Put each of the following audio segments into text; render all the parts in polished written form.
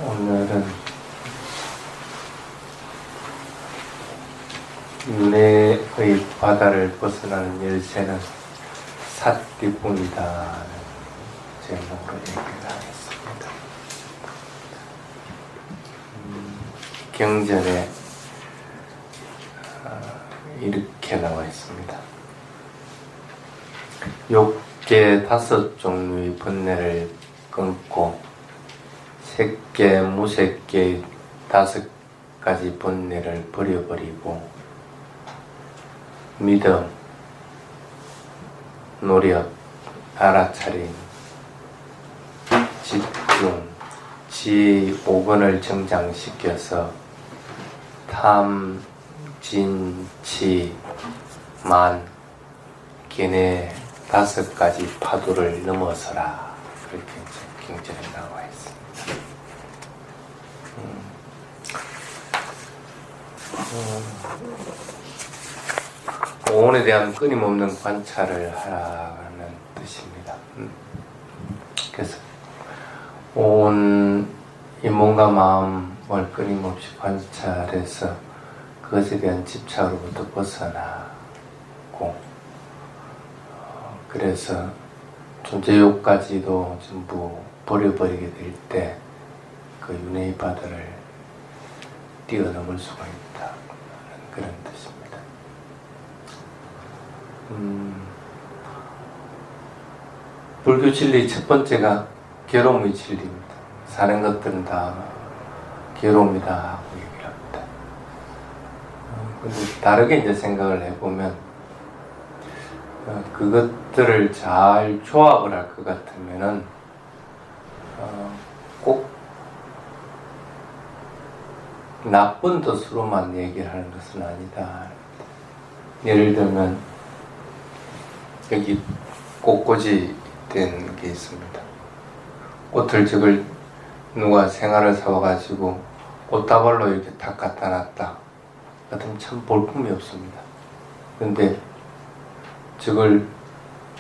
오늘은 윤회의 바다를 벗어나는 열쇠는 삿띠뿐이다 제목으로 얘기를 하겠습니다. 경전에 이렇게 나와 있습니다. 욕계 5종류의 번뇌를 끊고 색계, 무색계 5가지 번뇌를 버려버리고 믿음, 노력, 알아차림, 집중, 지혜의 5권을 정장시켜서 탐, 진, 치, 만, 견해 5가지 파도를 넘어서라. 그렇게 경전에 나와 있습니다. 오온에 대한 끊임없는 관찰을 하라는 뜻입니다. 그래서 오온, 이 몸과 마음을 끊임없이 관찰해서 그것에 대한 집착으로부터 벗어나고, 그래서 존재욕까지도 전부 버려버리게 될 때 그 윤회의 바다를 뛰어넘을 수가 있다. 그런 뜻입니다. 불교 진리 첫 번째가 괴로움의 진리입니다. 사는 것들은 다 괴로움이다 하고 얘기를 합니다. 근데 다르게 이제 생각을 해보면 그것들을 잘 조합을 할 것 같으면은 꼭 나쁜 뜻으로만 얘기를 하는 것은 아니다. 예를 들면 여기 꽃꽂이 된 게 있습니다. 꽃을 저걸 누가 생화를 사와가지고 꽃다발로 이렇게 탁 갖다 놨다 같으면 참 볼품이 없습니다. 근데 저걸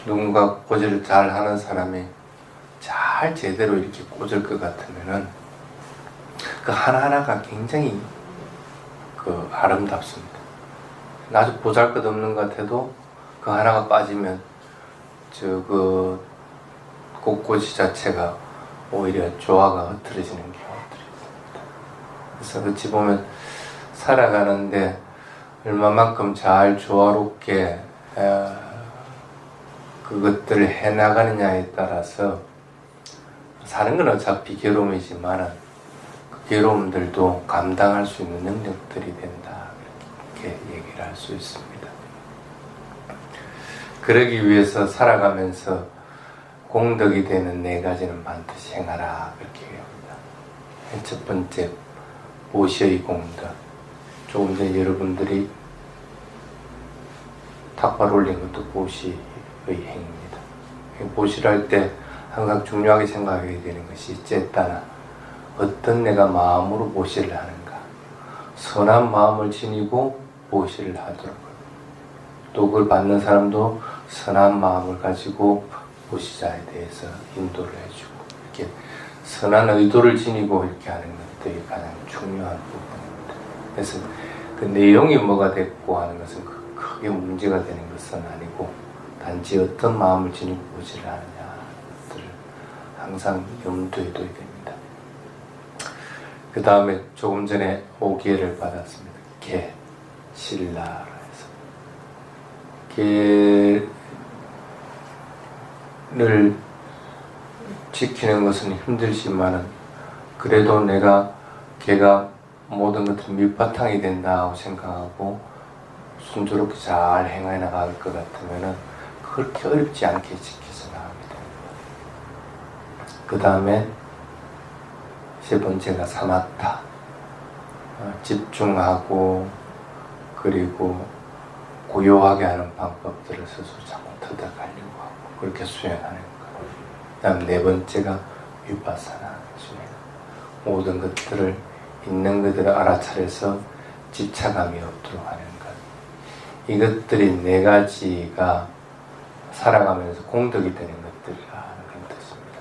누군가 꽂이를 잘 하는 사람이 잘 제대로 이렇게 꽂을 것 같으면은 그 하나하나가 굉장히 아름답습니다. 아주 보잘것없는 것 같아도 그 하나가 빠지면 꽃꽂이 자체가 오히려 조화가 흐트러지는 경우들이 있습니다. 그래서 어찌 보면 살아가는데 얼마만큼 잘 조화롭게 그것들을 해나가느냐에 따라서 사는 건 어차피 괴로움이지만은 그 괴로움들도 감당할 수 있는 능력들이 된다. 이렇게 얘기를 할 수 있습니다. 그러기 위해서 살아가면서 공덕이 되는 4가지는 반드시 행하라. 그렇게 얘기합니다. 첫 번째, 보시의 공덕. 조금 전에 여러분들이 탁발 올린 것도 보시의 행입니다. 보시를 할 때 항상 중요하게 생각하게 되는 것이 쨌다나 어떤 내가 마음으로 보시를 하는가. 선한 마음을 지니고 보시를 하도록, 또 그걸 받는 사람도 선한 마음을 가지고 보시자에 대해서 인도를 해주고, 이렇게 선한 의도를 지니고 이렇게 하는 것들이 가장 중요한 부분입니다. 그래서 그 내용이 뭐가 됐고 하는 것은 크게 문제가 되는 것은 아니고, 단지 어떤 마음을 지니고 보시를 하느냐를 항상 염두에 둬야 됩니다. 그 다음에 조금 전에 5계를 받았습니다. 계, 신라라 해서 계를 지키는 것은 힘들지만은 그래도 내가 걔가 모든 것들이 밑바탕이 된다고 생각하고 순조롭게 잘 행해 나갈 것 같으면은 그렇게 어렵지 않게 지켜서 나가게 됩니다. 그 다음에 세 번째가 사마타, 집중하고 그리고 고요하게 하는 방법들을 스스로 자꾸 터득하려고 하고 그렇게 수행하는 것. 그 다음 4번째가 위파사나, 모든 것들을 있는 그대로 알아차려서 집착감이 없도록 하는 것. 이것들이 4가지가 살아가면서 공덕이 되는 것들이라는 그런 뜻입니다.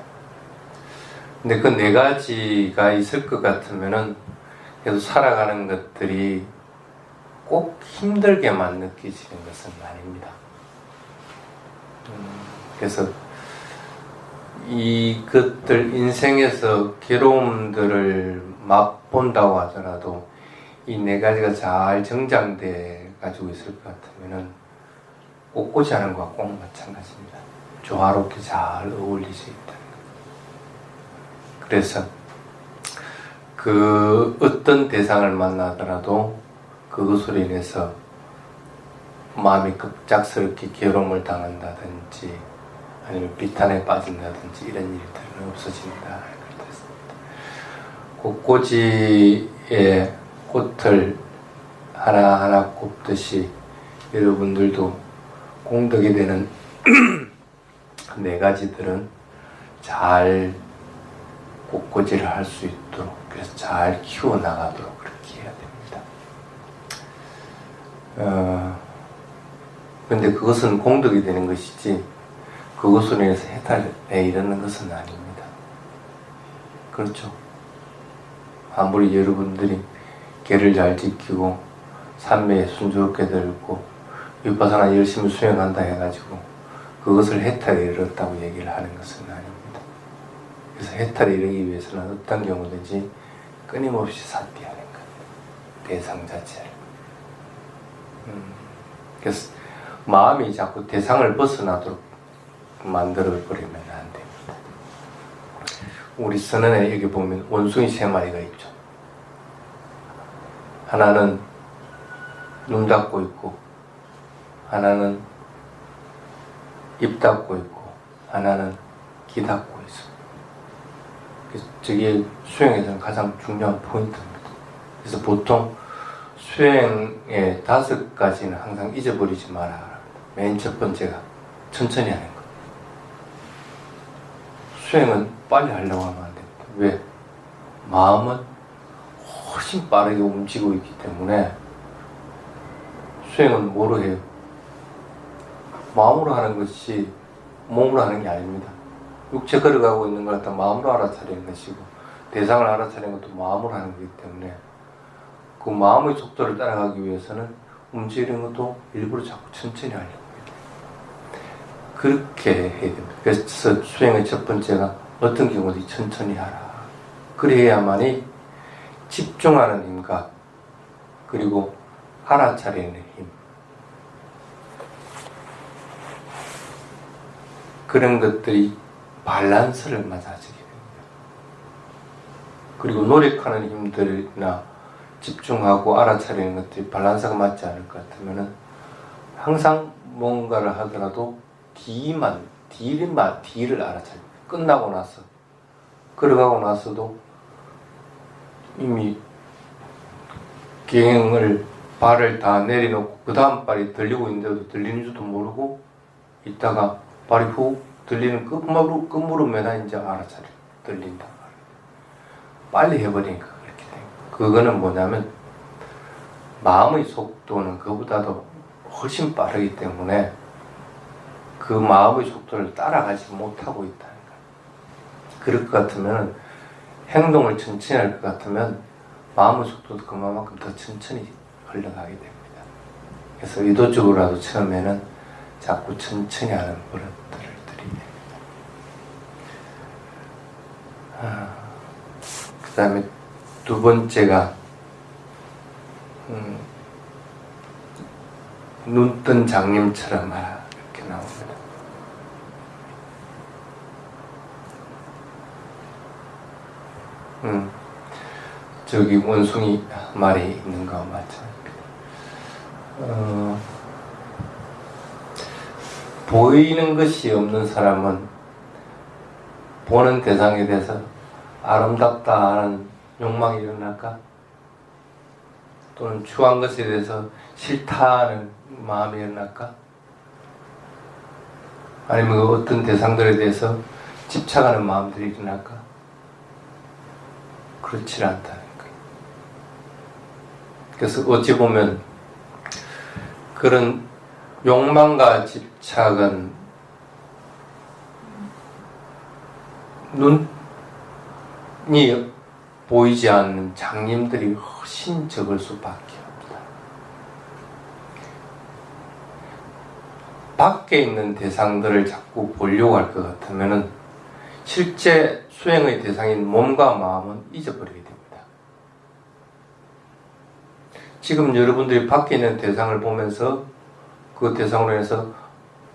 근데 그 네 가지가 있을 것 같으면은 계속 살아가는 것들이 꼭 힘들게만 느껴지는 것은 아닙니다. 그래서 이것들 인생에서 괴로움들을 맛본다고 하더라도 이 네 가지가 잘 정장돼 가지고 있을 것 같으면은 꽃꽂이 하는 것과 꼭 마찬가지입니다. 조화롭게 잘 어울리져 있다. 그래서 그 어떤 대상을 만나더라도 그것으로 인해서 마음이 급작스럽게 괴로움을 당한다든지 아니면 비탄에 빠진다든지 이런 일들은 없어진다. 꽃꽂이의 꽃을 하나하나 꼽듯이 여러분들도 공덕이 되는 네 가지들은 잘 꽃꽂이를 할 수 있도록, 그래서 잘 키워나가도록 그렇게 해야 됩니다. 근데 그것은 공덕이 되는 것이지 그것으로 인해서 해탈에 이르는 것은 아닙니다. 그렇죠? 아무리 여러분들이 계를 잘 지키고 삼매에 순조롭게 들고 위파사나 열심히 수행한다 해가지고 그것을 해탈에 이르렀다고 얘기를 하는 것은 아닙니다. 그래서 해탈에 이르기 위해서는 어떤 경우든지 끊임없이 삿대하는 것, 대상 자체를. 그래서 마음이 자꾸 대상을 벗어나도록 만들어버리면 안 됩니다. 우리 선언에 여기 보면 원숭이 3마리가 있죠. 하나는 눈 닫고 있고, 하나는 입 닫고 있고, 하나는 귀 닫고 있어요. 그래서 저게 수행에서는 가장 중요한 포인트입니다. 그래서 보통 수행의 5가지는 항상 잊어버리지 마라. 맨 첫 번째가 천천히 하는 것. 수행은 빨리 하려고 하면 안 됩니다. 왜? 마음은 훨씬 빠르게 움직이고 있기 때문에 수행은 뭐로 해요? 마음으로 하는 것이 몸으로 하는 게 아닙니다. 육체 걸어가고 있는 걸 갖다 마음으로 알아차리는 것이고 대상을 알아차리는 것도 마음으로 하는 거기 때문에 그 마음의 속도를 따라가기 위해서는 움직이는 것도 일부러 자꾸 천천히 하려고 해요. 그렇게 해야 됩니다. 그래서 수행의 첫 번째가 어떤 경우든지 천천히 하라. 그래야만이 집중하는 힘과 그리고 알아차리는 힘, 그런 것들이 밸런스를 맞아지게 됩니다. 그리고 노력하는 힘들이나 집중하고 알아차리는 것들이 밸런스가 맞지 않을 것 같으면은 항상 뭔가를 하더라도 D를 알아차립니다. 끝나고 나서 걸어가고 나서도 이미 경을 발을 다 내려놓고 그 다음 발이 들리고 있는데도 들리는 줄도 모르고 있다가 발이 훅 들리는 끝무릎에나 이제 알아차려 들린다. 빨리 해버리니까 그렇게 돼요. 그거는 뭐냐면 마음의 속도는 그보다도 훨씬 빠르기 때문에 그 마음의 속도를 따라가지 못하고 있다는 거예요. 그럴 것 같으면 행동을 천천히 할 것 같으면 마음의 속도도 그만큼 더 천천히 흘러가게 됩니다. 그래서 의도적으로라도 처음에는 자꾸 천천히 하는 버릇들을 들이게 됩니다. 그 다음에 두 번째가 눈뜬 장님처럼 하라 이렇게 나옵니다. 저기 원숭이 말이 있는 거와 마찬가지입니다. 보이는 것이 없는 사람은 보는 대상에 대해서 아름답다 하는 욕망이 일어날까? 또는 추한 것에 대해서 싫다 하는 마음이 일어날까? 아니면 어떤 대상들에 대해서 집착하는 마음들이 일어날까? 그렇지 않다는 거예요. 그래서 어찌 보면 그런 욕망과 집착은 보이지 않는 장님들이 훨씬 적을 수밖에 없다. 밖에 있는 대상들을 자꾸 보려고 할 것 같으면은 실제 수행의 대상인 몸과 마음은 잊어버리게 됩니다. 지금 여러분들이 밖에 있는 대상을 보면서 그 대상으로 해서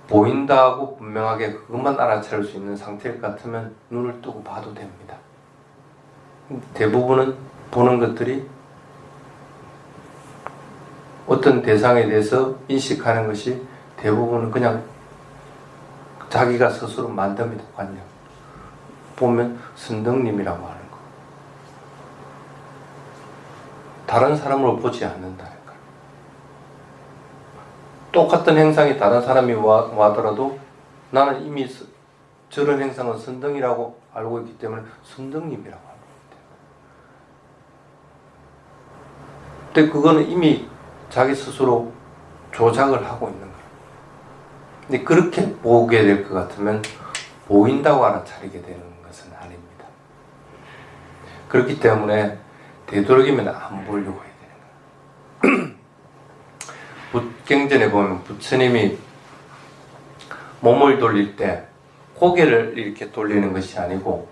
보인다고 분명하게 그것만 알아차릴 수 있는 상태일 것 같으면 눈을 뜨고 봐도 됩니다. 대부분은 보는 것들이 어떤 대상에 대해서 인식하는 것이 대부분은 그냥 자기가 스스로 만듭니다. 관념. 보면 선덕님이라고 하는 거. 다른 사람으로 보지 않는다는 거. 똑같은 행상이 다른 사람이 와더라도 나는 이미 저런 행상은 선덕이라고 알고 있기 때문에 선덕님이라고 합니다. 근데 그거는 이미 자기 스스로 조작을 하고 있는 거예요. 근데 그렇게 보게 될 것 같으면 보인다고 알아차리게 되는 것은 아닙니다. 그렇기 때문에 되도록이면 안 보려고 해야 되는 거예요. 붓경전에 보면 부처님이 몸을 돌릴 때 고개를 이렇게 돌리는 것이 아니고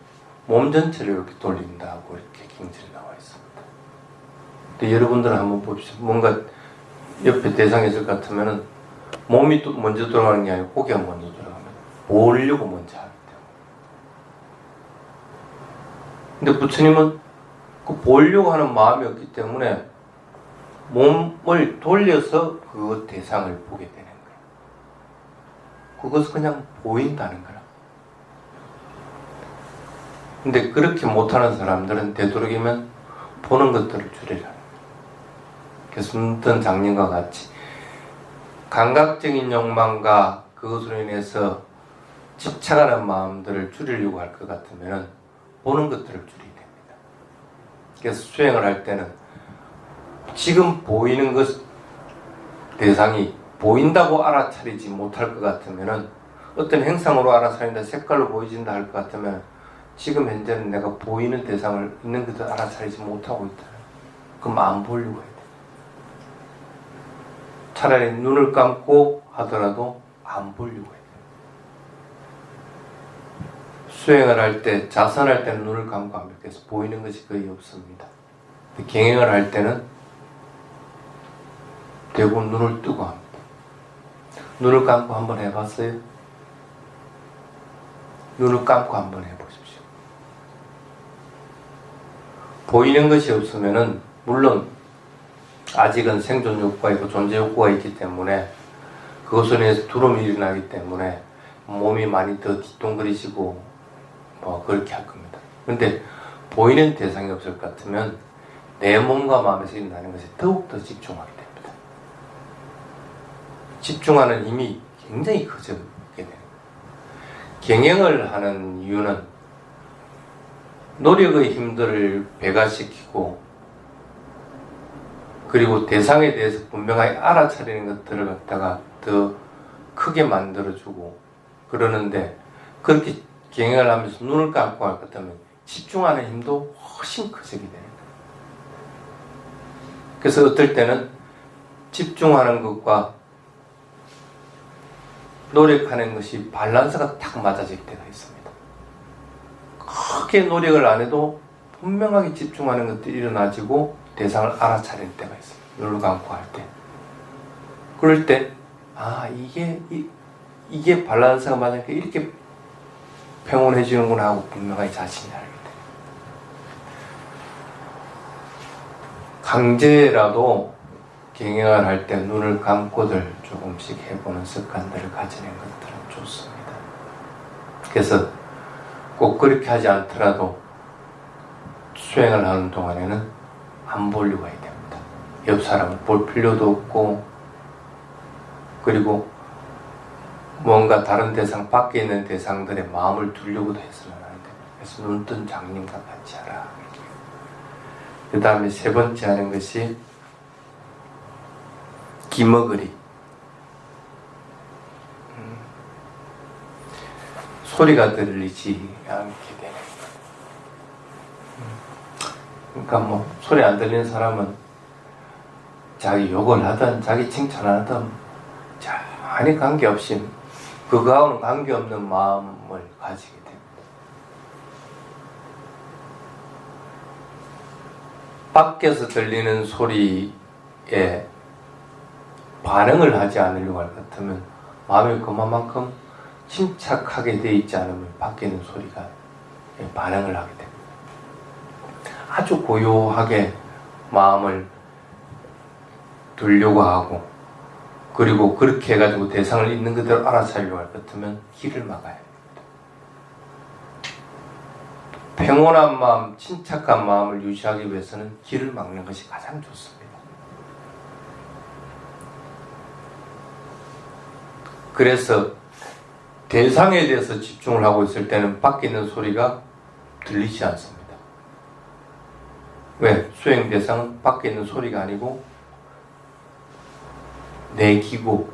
몸 전체를 이렇게 돌린다고 이렇게 경전에 나와 있습니다. 근데 여러분들은 한번 봅시다. 뭔가 옆에 대상이 있을 것 같으면은 몸이 또 먼저 돌아가는 게 아니고 고개가 먼저 돌아갑니다. 보려고 먼저 하기 때문에. 근데 부처님은 그 보려고 하는 마음이 없기 때문에 몸을 돌려서 그 대상을 보게 되는 거예요. 그것은 그냥 보인다는 거라. 근데 그렇게 못하는 사람들은 되도록이면 보는 것들을 줄이라. 그래서 어떤 장님과 같이 감각적인 욕망과 그것으로 인해서 집착하는 마음들을 줄이려고 할 것 같으면 보는 것들을 줄이게 됩니다. 그래서 수행을 할 때는 지금 보이는 것 대상이 보인다고 알아차리지 못할 것 같으면 어떤 행상으로 알아차린다, 색깔로 보여진다 할 것 같으면 지금 현재는 내가 보이는 대상을 있는 그대로 알아차리지 못하고 있다. 그럼 안 보려고 해야 돼. 차라리 눈을 감고 하더라도 안 보려고 해야 돼. 수행을 할 때, 자선할 때는 눈을 감고 합니다. 그래서 보이는 것이 거의 없습니다. 경행을 할 때는 대부분 눈을 뜨고 합니다. 눈을 감고 한번 해봤어요? 눈을 감고 한번 해보십시오. 보이는 것이 없으면은 물론 아직은 생존 욕구가 있고 존재 욕구가 있기 때문에 그것으로 인해서 두려움이 일어나기 때문에 몸이 많이 더 뒤뚱거리시고 그렇게 할 겁니다. 근데 보이는 대상이 없을 것 같으면 내 몸과 마음에서 일어나는 것에 더욱더 집중하게 됩니다. 집중하는 힘이 굉장히 커지게 됩니다. 경행을 하는 이유는 노력의 힘들을 배가시키고 그리고 대상에 대해서 분명하게 알아차리는 것들을 갖다가 더 크게 만들어주고 그러는데 그렇게 경행을 하면서 눈을 감고 할 것 같으면 집중하는 힘도 훨씬 커지게 되는 거예요. 그래서 어떨 때는 집중하는 것과 노력하는 것이 밸런스가 딱 맞아질 때가 있습니다. 크게 노력을 안 해도 분명하게 집중하는 것들이 일어나지고 대상을 알아차릴 때가 있습니다. 눈을 감고 할 때. 그럴 때 이게 밸런스가 맞으니까 이렇게 평온해지는구나 하고 분명하게 자신이 알게 돼요. 강제라도 경영을 할 때 눈을 감고들 조금씩 해보는 습관들을 가지는 것들은 좋습니다. 그래서 꼭 그렇게 하지 않더라도 수행을 하는 동안에는 안 보려고 해야 됩니다. 옆 사람을 볼 필요도 없고 그리고 뭔가 다른 대상, 밖에 있는 대상들의 마음을 두려고도 해서는 안 됩니다. 그래서 눈뜬 장님과 같이 하라. 그 다음에 세 번째 하는 것이 기머거리. 소리가 들리지 않게 되는 것. 그러니까 뭐 소리 안 들리는 사람은 자기 욕을 하든 자기 칭찬하든 전혀 관계없이 그거하고는 관계없는 마음을 가지게 됩니다. 밖에서 들리는 소리에 반응을 하지 않으려고 할 것 같으면 마음이 그만큼 침착하게 되어 있지 않으면 밖에 있는 소리가 반응을 하게 됩니다. 아주 고요하게 마음을 두려고 하고 그리고 그렇게 해가지고 대상을 있는 그대로 알아차리려고 할 것 같으면 길을 막아야 합니다. 평온한 마음, 침착한 마음을 유지하기 위해서는 길을 막는 것이 가장 좋습니다. 그래서 대상에 대해서 집중을 하고 있을 때는 밖에 있는 소리가 들리지 않습니다. 왜? 수행 대상은 밖에 있는 소리가 아니고 내 기고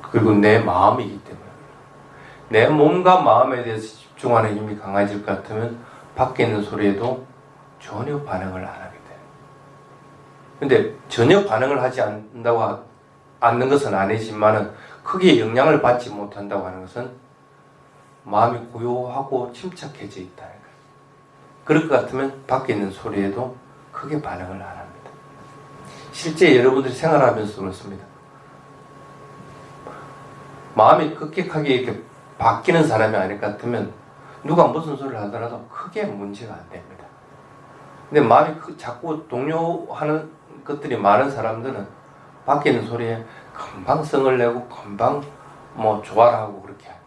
그리고 내 마음이기 때문에 내 몸과 마음에 대해서 집중하는 힘이 강해질 것 같으면 밖에 있는 소리에도 전혀 반응을 안 하게 돼요. 근데 전혀 반응을 하지 않는 것은 아니지만은 크게 영향을 받지 못한다고 하는 것은 마음이 고요하고 침착해져 있다는 거예요. 그럴 것 같으면 밖에 있는 소리에도 크게 반응을 안 합니다. 실제 여러분들이 생활하면서 그렇습니다. 마음이 급격하게 이렇게 바뀌는 사람이 아닐 것 같으면 누가 무슨 소리를 하더라도 크게 문제가 안 됩니다. 근데 마음이 자꾸 동요하는 것들이 많은 사람들은 밖에 있는 소리에 금방 성을 내고 금방 조화를 하고 그렇게 합니다.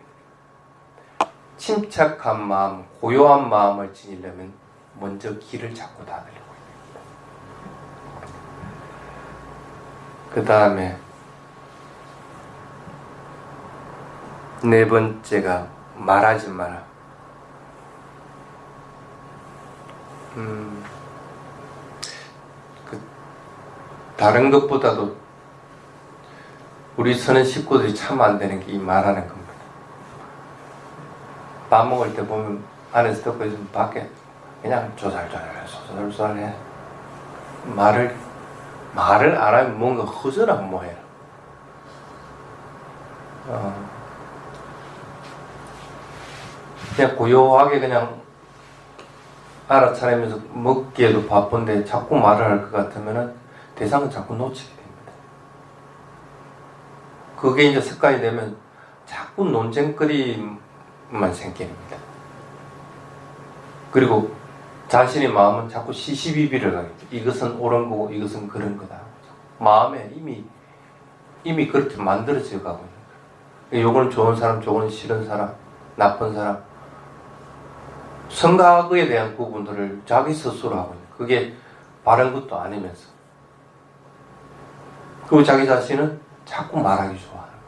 침착한 마음, 고요한 마음을 지니려면 먼저 길을 자꾸 닫으려고 합니다. 그 다음에 네 번째가 말하지 마라. 다른 것보다도 우리 서는 식구들이 참 안 되는 게 이 말하는 겁니다. 밥 먹을 때 보면 안에서 듣고 있으면 밖에 그냥 조잘조잘해. 말을 안 하면 뭔가 허전한 모양. 그냥 고요하게 그냥 알아차리면서 먹기에도 바쁜데 자꾸 말을 할 것 같으면은 대상은 자꾸 놓치게 됩니다. 그게 이제 습관이 되면 자꾸 논쟁거리만 생깁니다. 그리고 자신의 마음은 자꾸 시시비비를 하겠죠. 이것은 옳은 거고 이것은 그런 거다. 마음에 이미 그렇게 만들어져 가고 있는 거예요. 요거는 좋은 사람, 저거는 싫은 사람, 나쁜 사람. 성각에 대한 구분들을 자기 스스로 하고 있는 거예요. 그게 바른 것도 아니면서. 그리고 자기 자신은 자꾸 말하기 좋아하는 거예요.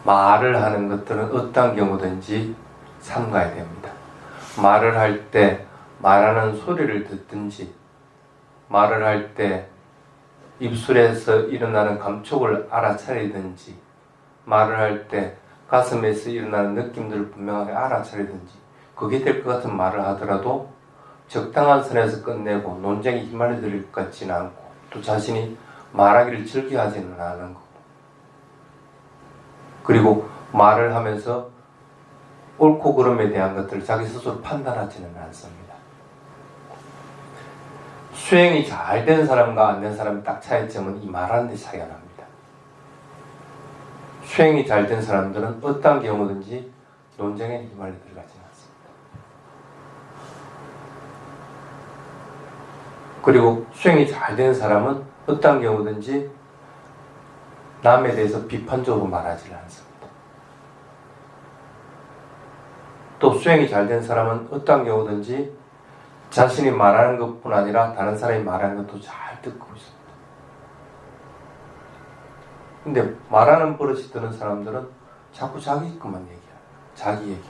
말을 하는 것들은 어떤 경우든지 삼가야 됩니다. 말을 할 때 말하는 소리를 듣든지, 말을 할 때 입술에서 일어나는 감촉을 알아차리든지, 말을 할 때 가슴에서 일어나는 느낌들을 분명하게 알아차리든지, 그게 될 것 같은 말을 하더라도 적당한 선에서 끝내고 논쟁에 휘말려들 것 같지는 않고 또 자신이 말하기를 즐겨하지는 않은 거고, 그리고 말을 하면서 옳고 그름에 대한 것들을 자기 스스로 판단하지는 않습니다. 수행이 잘 된 사람과 안 된 사람의 딱 차이점은 이 말하는 데 차이가 납니다. 수행이 잘 된 사람들은 어떤 경우든지 논쟁에 휘말려 들어가지는 않습니다. 그리고 수행이 잘 된 사람은 어떤 경우든지 남에 대해서 비판적으로 말하지는 않습니다. 또 수행이 잘 된 사람은 어떤 경우든지 자신이 말하는 것뿐 아니라 다른 사람이 말하는 것도 잘 듣고 있습니다. 근데 말하는 버릇이 드는 사람들은 자꾸 자기 것만 얘기해요. 자기 얘기만.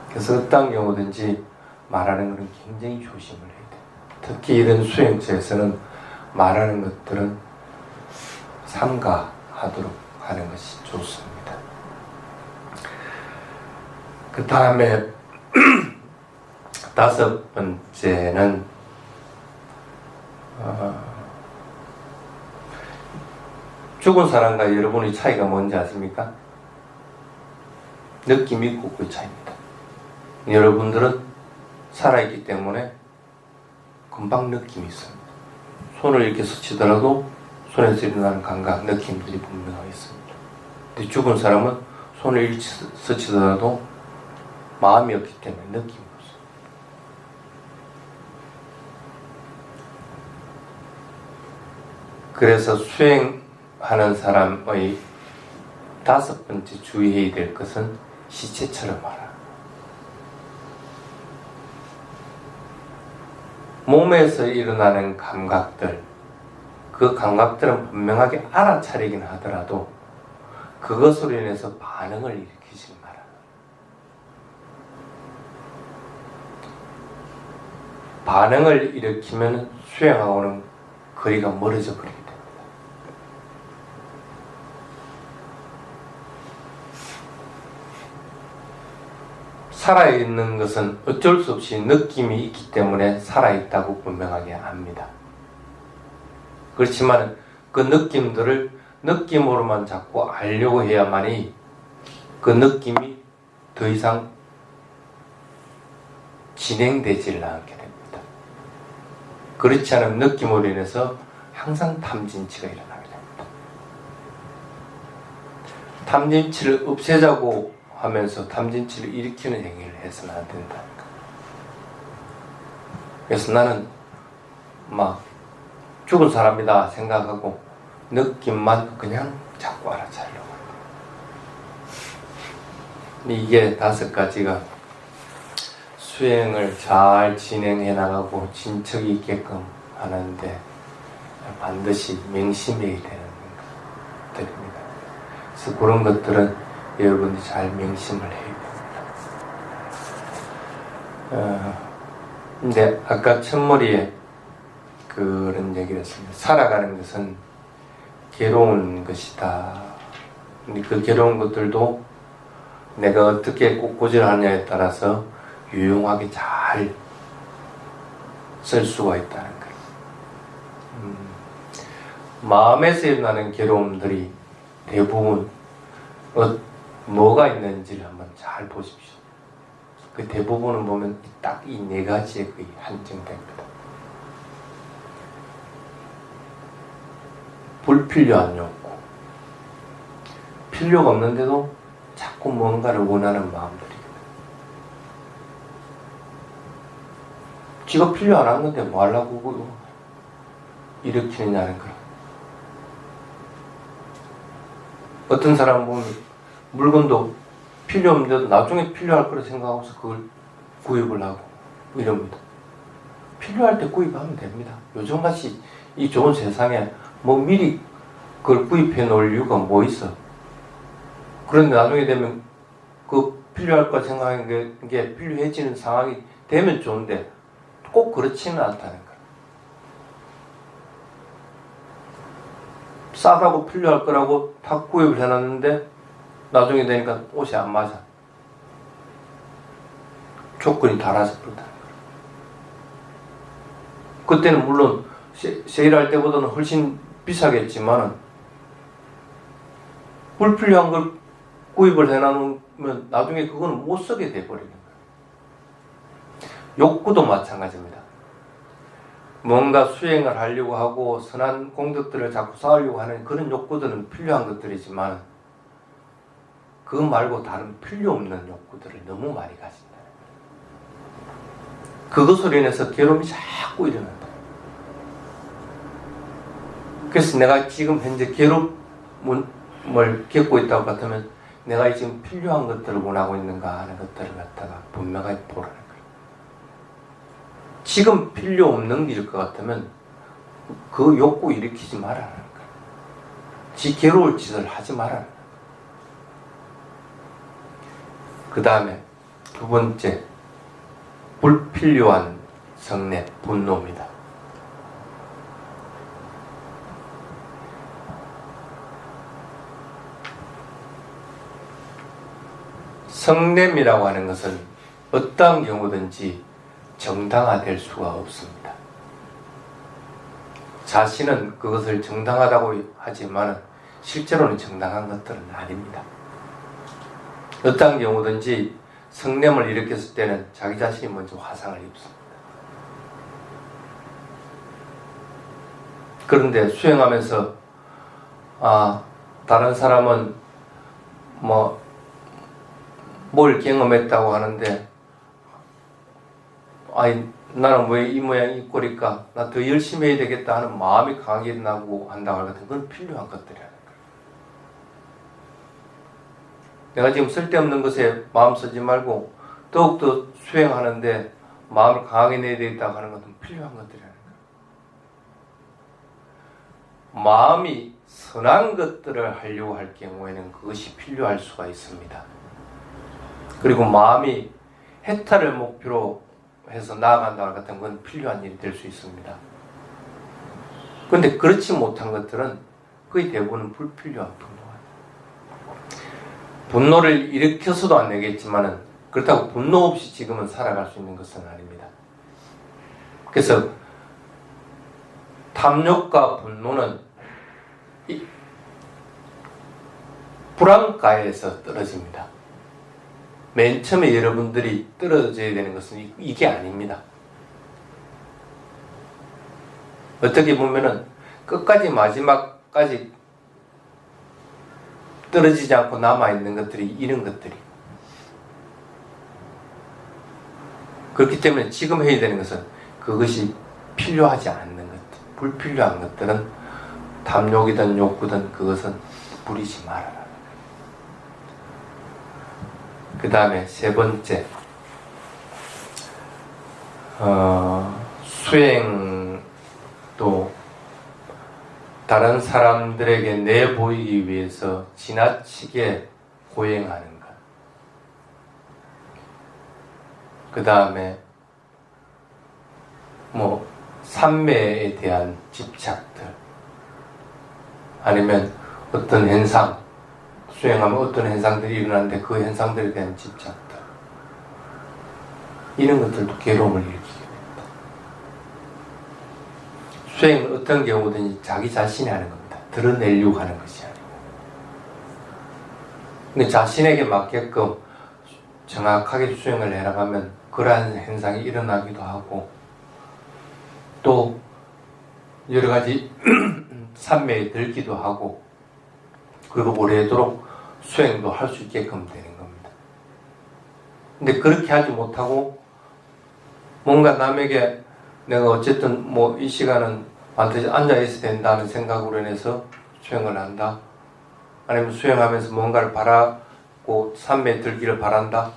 그래서 어떤 경우든지 말하는 것은 굉장히 조심을 해야 돼요. 특히 이런 수행처에서는 말하는 것들은 삼가하도록 하는 것이 좋습니다. 그 다음에 다섯 번째는 죽은 사람과 여러분의 차이가 뭔지 아십니까? 느낌 있고 그 차이입니다. 여러분들은 살아있기 때문에 금방 느낌이 있습니다. 손을 이렇게 스치더라도 손에서 일어나는 감각, 느낌들이 분명하게 있습니다. 근데 죽은 사람은 손을 이렇게 스치더라도 마음이 없기 때문에 느낌이 없어요. 그래서 수행하는 사람의 다섯 번째 주의해야 될 것은 시체처럼 하라. 몸에서 일어나는 감각들, 그 감각들은 분명하게 알아차리긴 하더라도 그것으로 인해서 반응을 일으키지 마라. 반응을 일으키면 수행하고는 거리가 멀어져 버리게 됩니다. 살아있는 것은 어쩔 수 없이 느낌이 있기 때문에 살아있다고 분명하게 합니다. 그렇지만 그 느낌들을 느낌으로만 자꾸 알려고 해야만이 그 느낌이 더 이상 진행되지를 않게 됩니다. 그렇지 않은 느낌으로 인해서 항상 탐진치가 일어나게 됩니다. 탐진치를 없애자고 하면서 탐진치를 일으키는 행위를 해서는 안 된다니까. 그래서 나는 막 죽은 사람이다 생각하고 느낌만 그냥 자꾸 알아차리려고 합니다. 이게 다섯 가지가 수행을 잘 진행해 나가고 진척이 있게끔 하는데 반드시 명심해야 되는 것들입니다. 그래서 그런 것들은 여러분이 잘 명심을 해야 됩니다. 근데 아까 첫머리에 그런 얘기를 했습니다. 살아가는 것은 괴로운 것이다. 근데 그 괴로운 것들도 내가 어떻게 고질하느냐에 따라서 유용하게 잘 쓸 수가 있다는 거예요. 마음에서 일어나는 괴로움들이 대부분 뭐가 있는지를 한번 잘 보십시오. 그 대부분은 보면 딱 이 네 가지에 거의 한정됩니다. 불필요한 욕구, 필요가 없는데도 자꾸 뭔가를 원하는 마음들이거든요. 지가 필요 안 한 건데 뭐 하려고 일으키느냐는 거예요. 어떤 사람 보면 물건도 필요 없는데도 나중에 필요할 거라 생각하고서 그걸 구입을 하고 이럽니다. 필요할 때 구입하면 됩니다. 요즘같이 이 좋은 세상에 뭐 미리 그걸 구입해 놓을 이유가 뭐 있어. 그런데 나중에 되면 그 필요할 거 생각하는 게 필요해지는 상황이 되면 좋은데 꼭 그렇지는 않다는 거예요. 싸다고 필요할 거라고 다 구입을 해놨는데 나중에 되니까 옷이 안 맞아. 조건이 달라서 그렇다는 거예요. 그때는 물론 세일할 때보다는 훨씬 비싸겠지만 불필요한 걸 구입을 해놓으면 나중에 그거는 못 쓰게 돼버리는 거예요. 욕구도 마찬가지입니다. 뭔가 수행을 하려고 하고 선한 공덕들을 자꾸 쌓으려고 하는 그런 욕구들은 필요한 것들이지만 그거 말고 다른 필요 없는 욕구들을 너무 많이 가진다. 그것으로 인해서 괴로움이 자꾸 일어난다. 그래서 내가 지금 현재 괴로움을 겪고 있다고 같으면 내가 지금 필요한 것들을 원하고 있는가 하는 것들을 갖다가 분명하게 보라는 거예요. 지금 필요 없는 일일 것 같으면 그 욕구 일으키지 말라는 거예요. 지 괴로울 짓을 하지 말라는 거예요. 그 다음에 두 번째, 불필요한 성내, 분노입니다. 성냄이라고 하는 것은 어떠한 경우든지 정당화될 수가 없습니다. 자신은 그것을 정당하다고 하지만 실제로는 정당한 것들은 아닙니다. 어떠한 경우든지 성냄을 일으켰을 때는 자기 자신이 먼저 화상을 입습니다. 그런데 수행하면서 다른 사람은 뭘 경험했다고 하는데 나는 왜 이 모양 이 꼴일까? 나 더 열심히 해야 되겠다 하는 마음이 강하게 나고 한다고 하거든. 그건 필요한 것들이라는 거예요. 내가 지금 쓸데없는 것에 마음 쓰지 말고 더욱더 수행하는데 마음을 강하게 내야 되겠다고 하는 것은 필요한 것들이라는 거예요. 마음이 선한 것들을 하려고 할 경우에는 그것이 필요할 수가 있습니다. 그리고 마음이 해탈을 목표로 해서 나아간다 같은 건 필요한 일이 될 수 있습니다. 그런데 그렇지 못한 것들은 거의 대부분은 불필요한 분노를 일으켜서도 안 되겠지만은 그렇다고 분노 없이 지금은 살아갈 수 있는 것은 아닙니다. 그래서 탐욕과 분노는 불안가에서 떨어집니다. 맨 처음에 여러분들이 떨어져야 되는 것은 이게 아닙니다. 어떻게 보면은 끝까지 마지막까지 떨어지지 않고 남아있는 것들이 이런 것들이. 그렇기 때문에 지금 해야 되는 것은 그것이 필요하지 않는 것들, 불필요한 것들은 탐욕이든 욕구든 그것은 부리지 말아라. 그 다음에 세 번째, 수행도 다른 사람들에게 내보이기 위해서 지나치게 고행하는 것. 그 다음에 삼매에 대한 집착들, 아니면 어떤 현상, 수행하면 어떤 현상들이 일어나는데 그 현상들에 대한 집착들, 이런 것들도 괴로움을 일으키게 됩니다. 수행은 어떤 경우든지 자기 자신이 하는 겁니다. 드러내려고 하는 것이 아니고. 근데 자신에게 맞게끔 정확하게 수행을 해나가면 그러한 현상이 일어나기도 하고, 또 여러 가지 산매에 들기도 하고, 그리고 오래도록 수행도 할 수 있게끔 되는 겁니다. 근데 그렇게 하지 못하고 뭔가 남에게 내가 어쨌든 이 시간은 반드시 앉아 있어야 된다는 생각으로 인해서 수행을 한다, 아니면 수행하면서 뭔가를 바라고 산매에 들기를 바란다,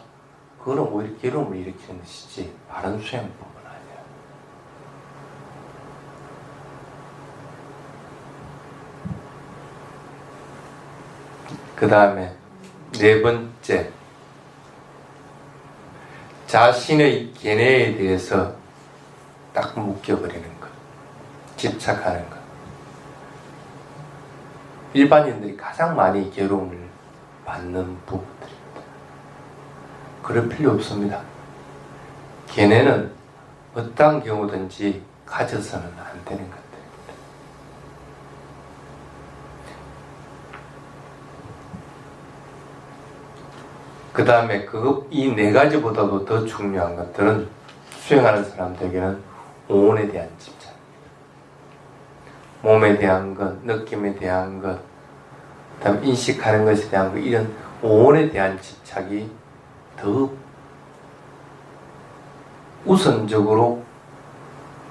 그거는 오히려 괴로움을 일으키는 것이지 바른 수행법은 아니에요. 그 다음에 네 번째, 자신의 견해에 대해서 딱 묶여버리는 것, 집착하는 것. 일반인들이 가장 많이 괴로움을 받는 부분들입니다. 그럴 필요 없습니다. 견해는 어떠한 경우든지 가져서는 안 되는 것들입니다. 그 다음에 이 네 가지보다도 더 중요한 것들은 수행하는 사람들에게는 오온에 대한 집착입니다. 몸에 대한 것, 느낌에 대한 것, 그 다음에 인식하는 것에 대한 것, 이런 오온에 대한 집착이 더 우선적으로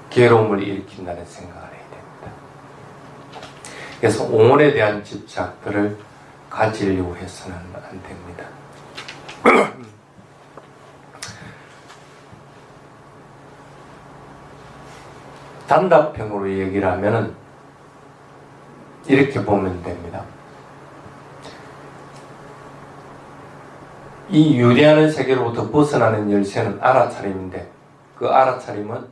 괴로움을 일으킨다는 생각을 해야 됩니다. 그래서 오온에 대한 집착들을 가지려고 해서는 안 됩니다. 단답형으로 얘기를 하면은 이렇게 보면 됩니다. 이 유리하는 세계로부터 벗어나는 열쇠는 알아차림인데, 그 알아차림은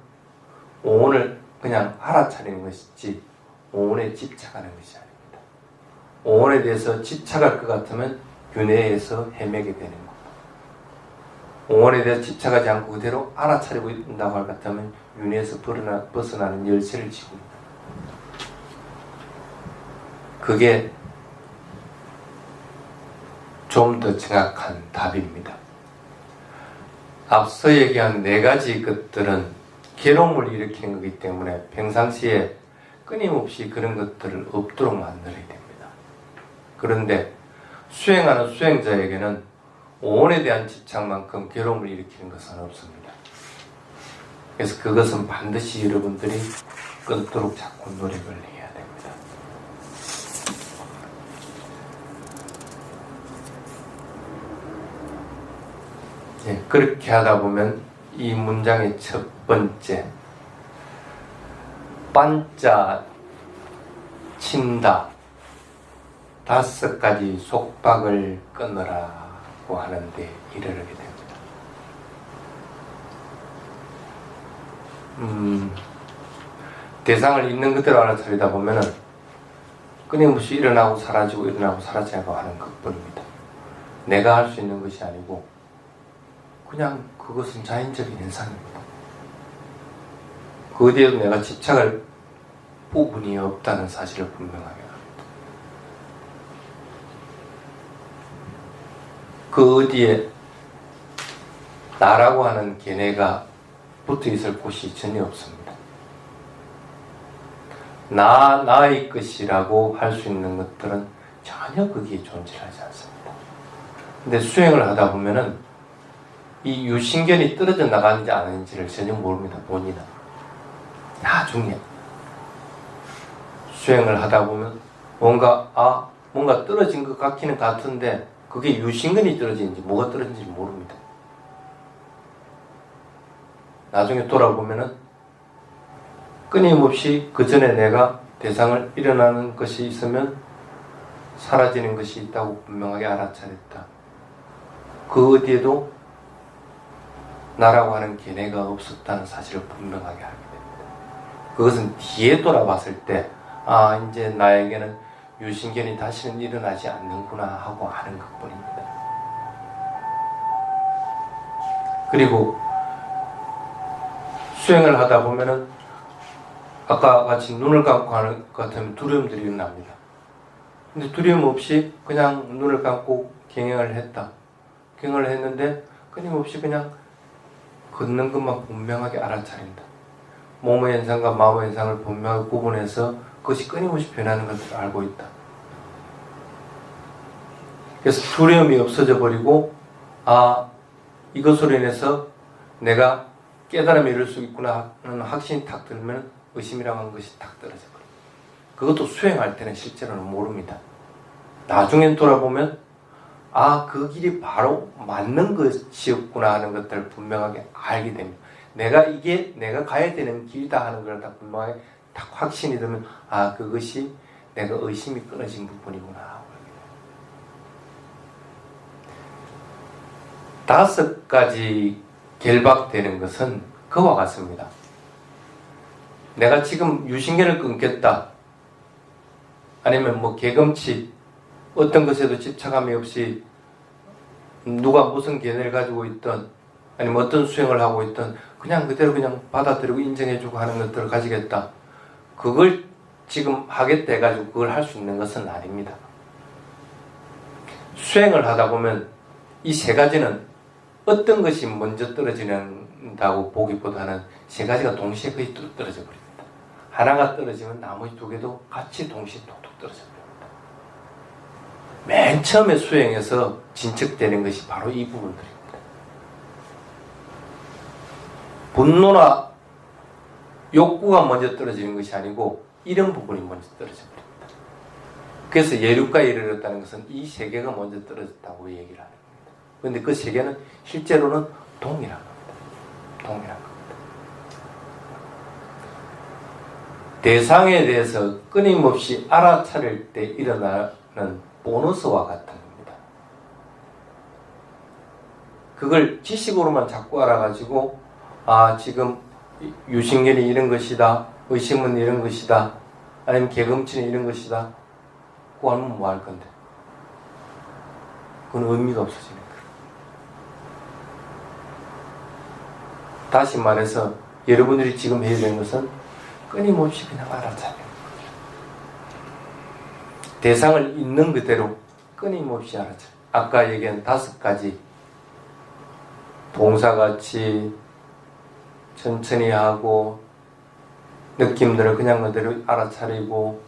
오온을 그냥 알아차리는 것이지 오온에 집착하는 것이 아닙니다. 오온에 대해서 집착할 것 같으면 윤회에서 헤매게 되는 겁니다. 공원에 대해 집착하지 않고 그대로 알아차리고 있다고 할 것 같으면 윤회에서 벗어나는 열쇠를 쥐고 있다. 그게 좀 더 정확한 답입니다. 앞서 얘기한 4가지 것들은 괴로움을 일으키는 거기 때문에 평상시에 끊임없이 그런 것들을 없도록 만들어야 됩니다. 그런데 수행하는 수행자에게는 오온에 대한 집착만큼 괴로움을 일으키는 것은 없습니다. 그래서 그것은 반드시 여러분들이 끊도록 자꾸 노력을 해야 됩니다. 예, 그렇게 하다 보면 이 문장의 첫 번째 반자 친다 5가지 속박을 끊으라고 하는데 이르게 됩니다. 대상을 있는 그대로 알아차리다 보면은 끊임없이 일어나고 사라지고 일어나고 사라지고 하는 것뿐입니다. 내가 할 수 있는 것이 아니고 그냥 그것은 자연적인 현상입니다. 그 어디에도 내가 집착할 부분이 없다는 사실을 분명하게 합니다. 그 어디에 나라고 하는 개념가 붙어 있을 곳이 전혀 없습니다. 나의 것이라고 할 수 있는 것들은 전혀 거기에 존재하지 않습니다. 근데 수행을 하다 보면은 이 유신견이 떨어져 나가는지 아닌지를 전혀 모릅니다. 본인은. 나중에 수행을 하다 보면 뭔가 떨어진 것 같기는 같은데 그게 유신견이 떨어지는지 뭐가 떨어진지 모릅니다. 나중에 돌아보면은 끊임없이 그 전에 내가 대상을 일어나는 것이 있으면 사라지는 것이 있다고 분명하게 알아차렸다. 그 어디에도 나라고 하는 개념가 없었다는 사실을 분명하게 알게 됩니다. 그것은 뒤에 돌아봤을 때 이제 나에게는 유신견이 다시는 일어나지 않는구나 하고 아는 것뿐입니다. 그리고 수행을 하다 보면은 아까 같이 눈을 감고 하는 것 같으면 두려움들이 일어납니다. 근데 두려움 없이 그냥 눈을 감고 경영을 했다. 경영을 했는데 끊임없이 그냥 걷는 것만 분명하게 알아차린다. 몸의 현상과 마음의 현상을 분명하게 구분해서 그것이 끊임없이 변하는 것을 알고 있다. 그래서 두려움이 없어져 버리고 이것으로 인해서 내가 깨달음에 이룰 수 있구나 하는 확신이 탁 들면 의심이라고 하는 것이 탁 떨어져 버립니다. 그것도 수행할 때는 실제로는 모릅니다. 나중엔 돌아보면 그 길이 바로 맞는 것이었구나 하는 것들을 분명하게 알게 됩니다. 내가 가야 되는 길이다 하는 걸 다 분명하게 딱 확신이 들면 그것이 내가 의심이 끊어진 부분이구나. 5가지 결박되는 것은 그와 같습니다. 내가 지금 유신견을 끊겠다. 아니면 개금치 어떤 것에도 집착함이 없이 누가 무슨 견해를 가지고 있던 아니면 어떤 수행을 하고 있던 그냥 그대로 그냥 받아들이고 인정해주고 하는 것들을 가지겠다. 그걸 지금 하겠다 해가지고 그걸 할 수 있는 것은 아닙니다. 수행을 하다 보면 이 3가지는 어떤 것이 먼저 떨어지는다고 보기보다는 3가지가 동시에 거의 떨어져 버립니다. 하나가 떨어지면 나머지 2개도 같이 동시에 톡톡 떨어져 버립니다. 맨 처음에 수행에서 진척되는 것이 바로 이 부분들입니다. 분노나 욕구가 먼저 떨어지는 것이 아니고 이런 부분이 먼저 떨어져 버립니다. 그래서 예륙가에 이르렀다는 것은 이 3개가 먼저 떨어졌다고 얘기를 하는 겁니다. 그런데 그 3개는 실제로는 동일한 겁니다. 동일한 겁니다. 대상에 대해서 끊임없이 알아차릴 때 일어나는 보너스와 같은 겁니다. 그걸 지식으로만 자꾸 알아가지고 지금 유신견이 이런 것이다, 의심은 이런 것이다, 아니면 개금치는 이런 것이다 그거 하면 뭐 할 건데? 그건 의미가 없어지는 거예요. 다시 말해서 여러분들이 지금 해야 되는 것은 끊임없이 그냥 알아차리는 거예요. 대상을 있는 그대로 끊임없이 알아차려. 아까 얘기한 5가지 동사같이 천천히 하고 느낌들을 그냥 그대로 알아차리고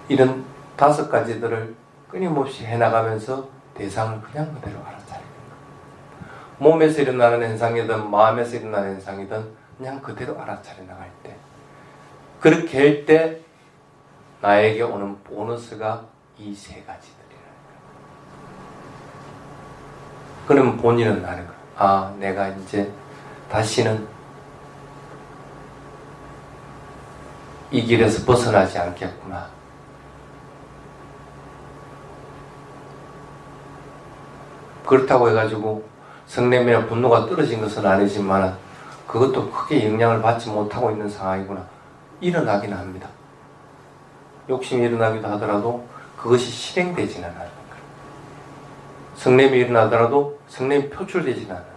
이런 5가지들을 끊임없이 해나가면서 대상을 그냥 그대로 알아차리는 거예요. 몸에서 일어나는 현상이든 마음에서 일어나는 현상이든 그냥 그대로 알아차려 나갈 때, 그렇게 할 때 나에게 오는 보너스가 이 3가지들이라는 거예요. 그러면 본인은 아는 거예요. 아, 내가 이제 다시는 이 길에서 벗어나지 않겠구나. 그렇다고 해가지고 성냄이나 분노가 떨어진 것은 아니지만 그것도 크게 영향을 받지 못하고 있는 상황이구나. 일어나긴 합니다. 욕심이 일어나기도 하더라도 그것이 실행되지는 않아요. 성냄이 일어나더라도 성냄이 표출되지는 않아요.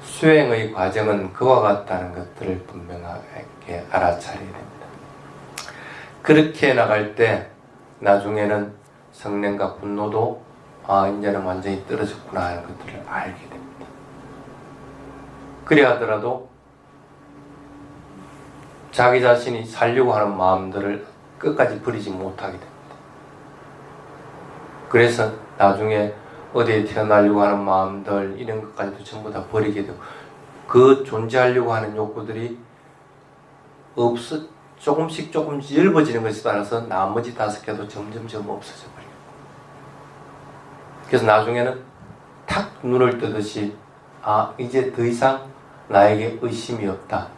수행의 과정은 그와 같다는 것들을 분명하게 알아차려야 됩니다. 그렇게 나갈 때 나중에는 성냄과 분노도 이제는 완전히 떨어졌구나 하는 것들을 알게 됩니다. 그래야 하더라도 자기 자신이 살려고 하는 마음들을 끝까지 버리지 못하게 됩니다. 그래서 나중에 어디에 태어나려고 하는 마음들 이런 것까지도 전부 다 버리게 되고 그 존재하려고 하는 욕구들이 조금씩 엷어지는 것에 따라서 나머지 5개도 점점 없어져 버려요. 그래서 나중에는 탁 눈을 뜨듯이 이제 더 이상 나에게 의심이 없다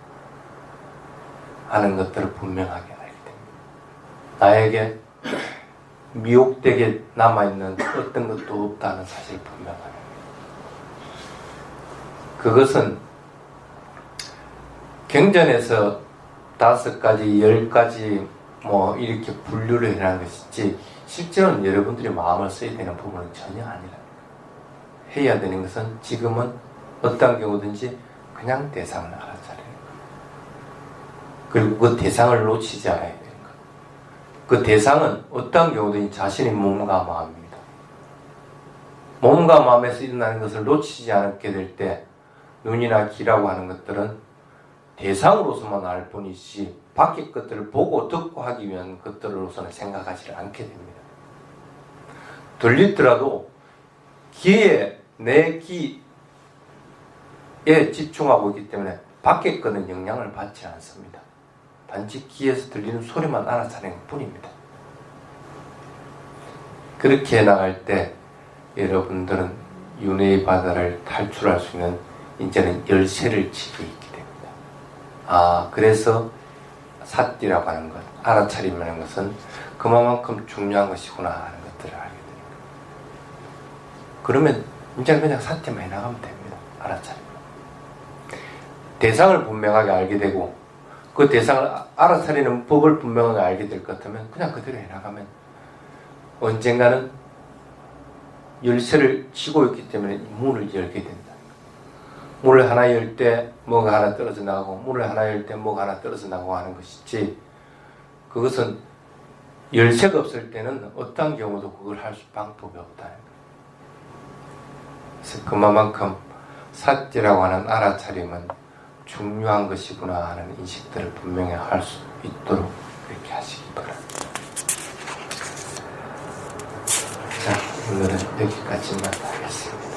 하는 것들을 분명하게 알게 됩니다. 나에게 미혹되게 남아있는 어떤 것도 없다는 사실을 분명하게 합니다. 그것은 경전에서 5가지, 10가지 이렇게 분류를 해라는 것이지 실제로는 여러분들이 마음을 써야 되는 부분은 전혀 아니라 해야 되는 것은 지금은 어떤 경우든지 그냥 대상을 알아차리는 거예요. 그리고 그 대상을 놓치지 않아야 되는 거예요. 그 대상은 어떤 경우든지 자신의 몸과 마음입니다. 몸과 마음에서 일어나는 것을 놓치지 않게 될 때 눈이나 귀라고 하는 것들은 대상으로서만 알 뿐이지 밖의 것들을 보고 듣고 하기 위한 것들로서는 생각하지 않게 됩니다. 들리더라도 내 귀에 집중하고 있기 때문에 밖의 것은 영향을 받지 않습니다. 단지 귀에서 들리는 소리만 알아차리는 뿐입니다. 그렇게 나갈 때 여러분들은 윤회의 바다를 탈출할 수 있는 이제는 열쇠를 쥐고 있게 됩니다. 그래서 사띠라고 하는 것, 알아차림이라는 것은 그만큼 중요한 것이구나 하는 것들을 알게 됩니다. 그러면 이제 그냥 사띠만 해나가면 됩니다. 알아차림. 대상을 분명하게 알게 되고 그 대상을 알아차리는 법을 분명하게 알게 될 것 같으면 그냥 그대로 해나가면 언젠가는 열쇠를 쥐고 있기 때문에 문을 열게 된다. 문을 하나 열 때 뭐가 하나 떨어져 나가고 문을 하나 열 때 뭐가 하나 떨어져 나가고 하는 것이지 그것은 열쇠가 없을 때는 어떤 경우도 그걸 할 방법이 없다는 거예요. 그래서 그만큼 사띠라고 하는 알아차림은 중요한 것이구나 하는 인식들을 분명히 할 수 있도록 그렇게 하시기 바랍니다. 자, 오늘은 여기까지만 하겠습니다.